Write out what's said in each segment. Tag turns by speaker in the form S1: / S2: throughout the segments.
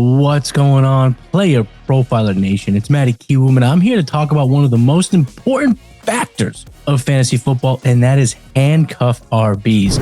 S1: What's going on, Player Profiler Nation? It's Matty Kiwoom, and I'm here to talk about one of the most important factors of fantasy football, and that is handcuff RBs.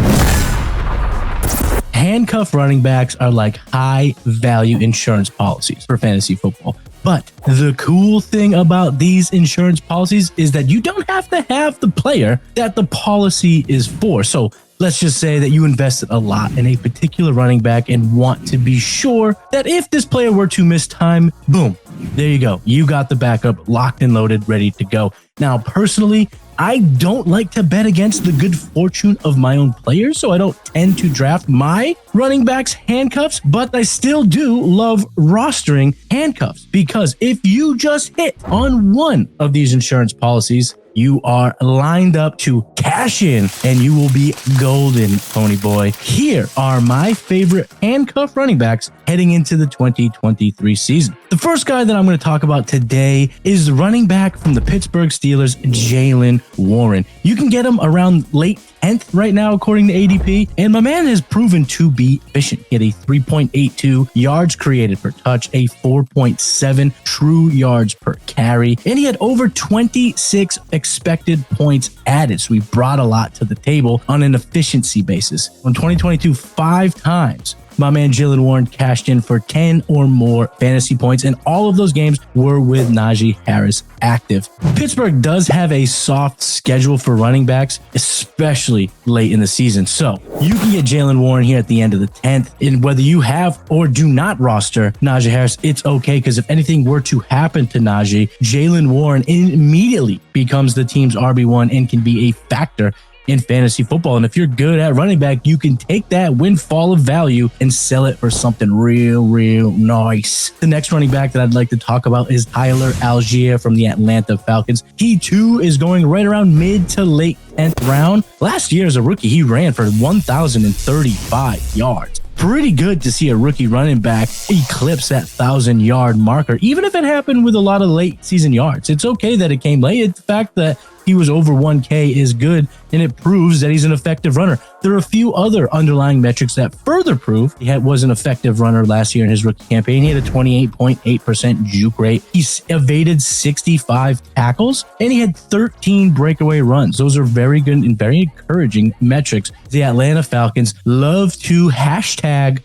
S1: Handcuff running backs are like high-value insurance policies for fantasy football. But the cool thing about these insurance policies is that you don't have to have the player that the policy is for. So let's just say that you invested a lot in a particular running back and want to be sure that if this player were to miss time, boom, there you go. You got the backup locked and loaded, ready to go. Now, personally, I don't like to bet against the good fortune of my own players, so I don't tend to draft my running backs handcuffs, but I still do love rostering handcuffs because if you just hit on one of these insurance policies, you are lined up to cash in and you will be golden, pony boy. Here are my favorite handcuff running backs heading into the 2023 season. The first guy that I'm going to talk about today is the running back from the Pittsburgh Steelers, Jalen Warren. You can get him around late 10th right now, according to ADP, and my man has proven to be efficient. He had a 3.82 yards created per touch, a 4.7 true yards per carry, and he had over 26 expected points added. So he brought a lot to the table on an efficiency basis. In 2022, 5 times, my man Jalen Warren cashed in for 10 or more fantasy points, and all of those games were with Najee Harris active. Pittsburgh does have a soft schedule for running backs, especially late in the season. So you can get Jalen Warren here at the end of the 10th, and whether you have or do not roster Najee Harris, it's okay, because if anything were to happen to Najee, Jalen Warren immediately becomes the team's RB1 and can be a factor in fantasy football. And if you're good at running back, you can take that windfall of value and sell it for something real nice. The next running back that I'd like to talk about is Tyler Algier from the Atlanta Falcons. He too is going right around mid to late 10th round. Last year as a rookie, he ran for 1,035 yards. Pretty good to see a rookie running back eclipse that 1,000-yard marker, even if it happened with a lot of late season yards. It's okay that it came late. The fact that he was over 1K is good, and it proves that he's an effective runner. There are a few other underlying metrics that further prove he was an effective runner last year in his rookie campaign. He had a 28.8% juke rate. He evaded 65 tackles, and he had 13 breakaway runs. Those are very good and very encouraging metrics. The Atlanta Falcons love to hashtag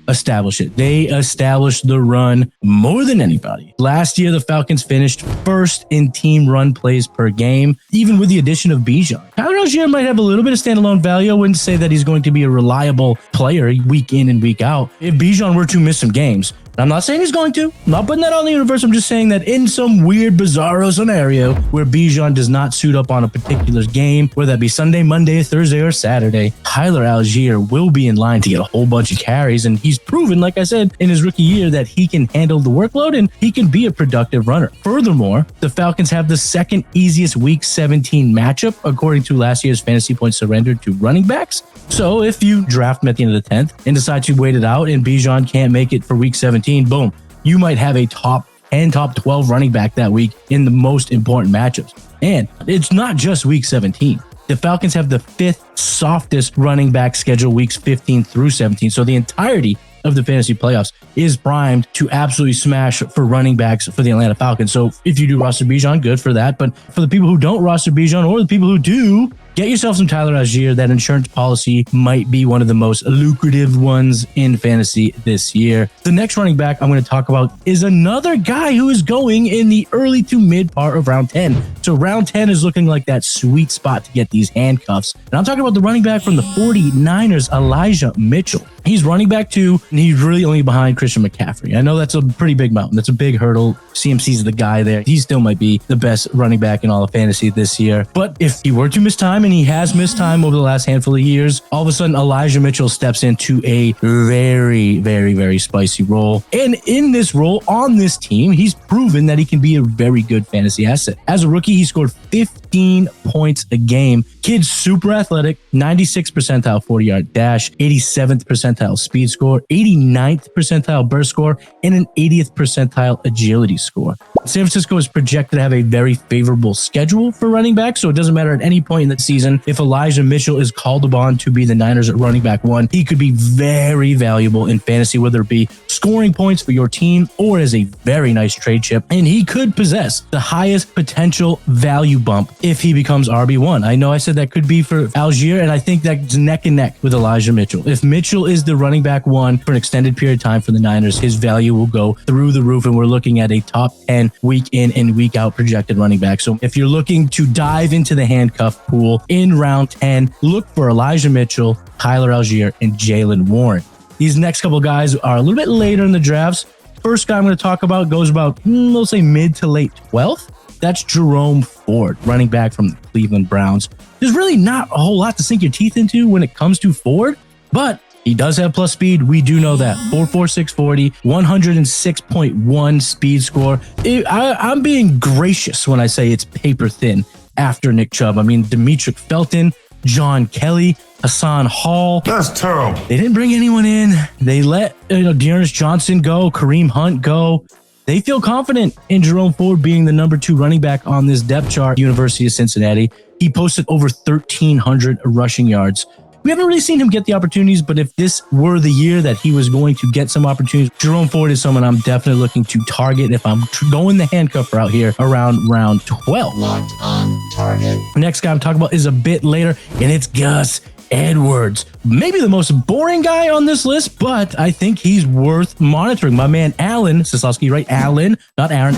S1: establish it. They established the run more than anybody. Last year, the Falcons finished first in team run plays per game, even with the addition of Bijan. Tyler Algier might have a little bit of standalone value. I wouldn't say that he's going to be a reliable player week in and week out. If Bijan were to miss some games, I'm not saying he's going to. I'm not putting that on the universe. I'm just saying that in some weird, bizarro scenario where Bijan does not suit up on a particular game, whether that be Sunday, Monday, Thursday, or Saturday, Tyler Algier will be in line to get a whole bunch of carries. And he's proven, like I said, in his rookie year that he can handle the workload and he can be a productive runner. Furthermore, the Falcons have the second easiest Week 17 matchup, according to last year's fantasy points surrendered to running backs. So if you draft him at the end of the 10th and decide to wait it out and Bijan can't make it for Week 17, boom, you might have a top 10, top 12 running back that week in the most important matchups. And it's not just Week 17. The Falcons have the 5th softest running back schedule weeks 15 through 17. So the entirety of the fantasy playoffs is primed to absolutely smash for running backs for the Atlanta Falcons. So if you do roster Bijan, good for that. But for the people who don't roster Bijan, or the people who do, get yourself some Tyler Algier. That insurance policy might be one of the most lucrative ones in fantasy this year. The next running back I'm going to talk about is another guy who is going in the early to mid part of round 10. So round 10 is looking like that sweet spot to get these handcuffs. And I'm talking about the running back from the 49ers, Elijah Mitchell. He's running back 2, and he's really only behind Christian McCaffrey. I know that's a pretty big mountain. That's a big hurdle. CMC's the guy there. He still might be the best running back in all of fantasy this year. But if he were to miss time, and he has missed time over the last handful of years, all of a sudden Elijah Mitchell steps into a very spicy role. And in this role on this team, he's proven that he can be a very good fantasy asset. As a rookie, he scored 15 15 points a game. Kid's super athletic, 96th percentile 40-yard dash, 87th percentile speed score, 89th percentile burst score, and an 80th percentile agility score. San Francisco is projected to have a very favorable schedule for running back, so it doesn't matter at any point in the season if Elijah Mitchell is called upon to be the Niners at running back 1. He could be very valuable in fantasy, whether it be scoring points for your team or as a very nice trade chip, and he could possess the highest potential value bump if he becomes RB1. I know I said that could be for Algier, and I think that's neck and neck with Elijah Mitchell. If Mitchell is the running back 1 for an extended period of time for the Niners, his value will go through the roof, and we're looking at a top 10 week in and week out projected running back. So if you're looking to dive into the handcuff pool in round 10, look for Elijah Mitchell, Tyler Algier, and Jalen Warren. These next couple guys are a little bit later in the drafts. First guy I'm going to talk about goes about, we'll say mid to late 12th. That's Jerome Ford, running back from the Cleveland Browns. There's really not a whole lot to sink your teeth into when it comes to Ford, but he does have plus speed. We do know that. 4.46 40, 106.1 speed score. I'm being gracious when I say it's paper thin after Nick Chubb. I mean, Demetric Felton, John Kelly, Hassan Hall.
S2: That's terrible.
S1: They didn't bring anyone in. They let Dearness Johnson go, Kareem Hunt go. They feel confident in Jerome Ford being the number 2 running back on this depth chart. University of Cincinnati. He posted over 1,300 rushing yards. We haven't really seen him get the opportunities, but if this were the year that he was going to get some opportunities, Jerome Ford is someone I'm definitely looking to target if I'm going the handcuff route here around round 12.
S3: Locked on target.
S1: Next guy I'm talking about is a bit later, and it's Gus Edwards. Maybe the most boring guy on this list, but I think he's worth monitoring. My man Alan Seslowsky, right? Alan, not Aaron.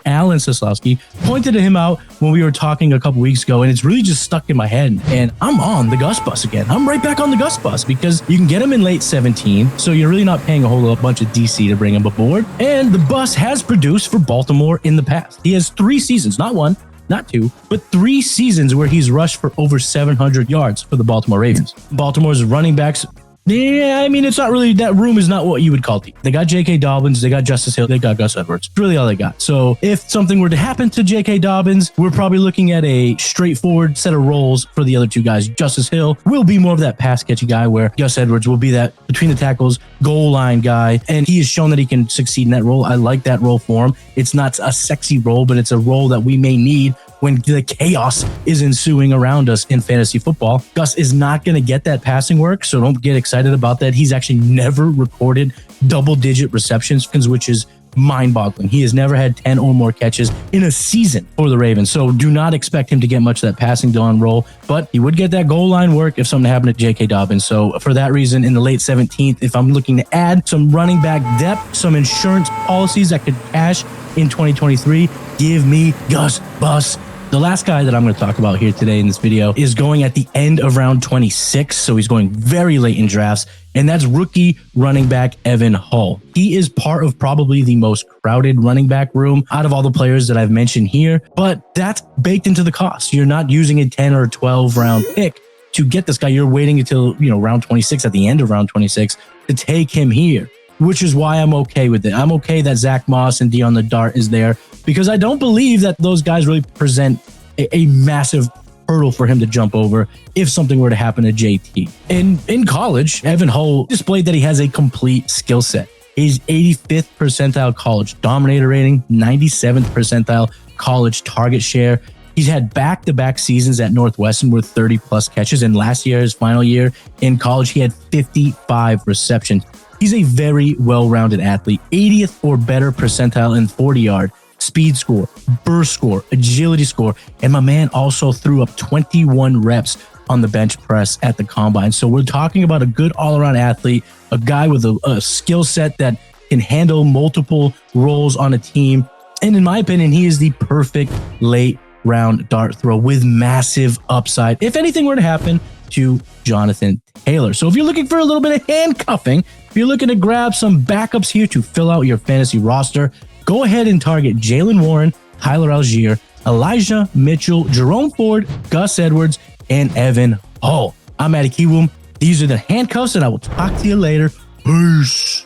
S1: Alan Seslowsky pointed him out when we were talking a couple weeks ago, and it's really just stuck in my head, and I'm on the Gus bus again. I'm right back on the Gus bus because you can get him in late 17, so you're really not paying a whole bunch of DC to bring him aboard, and the bus has produced for Baltimore in the past. He has 3 seasons, not 1, not 2, but 3 seasons where he's rushed for over 700 yards for the Baltimore Ravens. Baltimore's running backs, yeah, I mean, it's not really, that room is not what you would call deep. They got J.K. Dobbins, they got Justice Hill, they got Gus Edwards. It's really all they got. So if something were to happen to J.K. Dobbins, we're probably looking at a straightforward set of roles for the other 2 guys. Justice Hill will be more of that pass catchy guy, where Gus Edwards will be that between the tackles, goal line guy, and he has shown that he can succeed in that role. I like that role for him. It's not a sexy role, but it's a role that we may need when the chaos is ensuing around us in fantasy football. Gus is not going to get that passing work, so don't get excited about that. He's actually never recorded double-digit receptions, which is mind-boggling. He has never had 10 or more catches in a season for the Ravens, so do not expect him to get much of that passing down role, but he would get that goal line work if something happened to J.K. Dobbins. So for that reason, in the late 17th, if I'm looking to add some running back depth, some insurance policies that could cash in 2023, give me Gus Bus. The last guy that I'm going to talk about here today in this video is going at the end of round 26, so he's going very late in drafts, and that's rookie running back Evan Hull. He is part of probably the most crowded running back room out of all the players that I've mentioned here, but that's baked into the cost. You're not using a 10 or 12 round pick to get this guy. You're waiting until, round 26, at the end of round 26, to take him here, which is why I'm okay with it. I'm okay that Zach Moss and Dion the Dart is there, because I don't believe that those guys really present a massive hurdle for him to jump over if something were to happen to JT. And in college, Evan Hull displayed that he has a complete skill set. He's 85th percentile college dominator rating, 97th percentile college target share. He's had back-to-back seasons at Northwestern with 30-plus catches, and last year, his final year in college, he had 55 receptions. He's a very well-rounded athlete, 80th or better percentile in 40-yard, speed score, burst score, agility score, and my man also threw up 21 reps on the bench press at the combine. So we're talking about a good all-around athlete, a guy with a skill set that can handle multiple roles on a team. And in my opinion, he is the perfect late round dart throw with massive upside if anything were to happen to Jonathan Taylor. So if you're looking for a little bit of handcuffing, if you're looking to grab some backups here to fill out your fantasy roster, go ahead and target Jalen Warren, Tyler Algier, Elijah Mitchell, Jerome Ford, Gus Edwards, and Evan Hull. I'm Matty Kiwoom. These are the handcuffs, and I will talk to you later. Peace.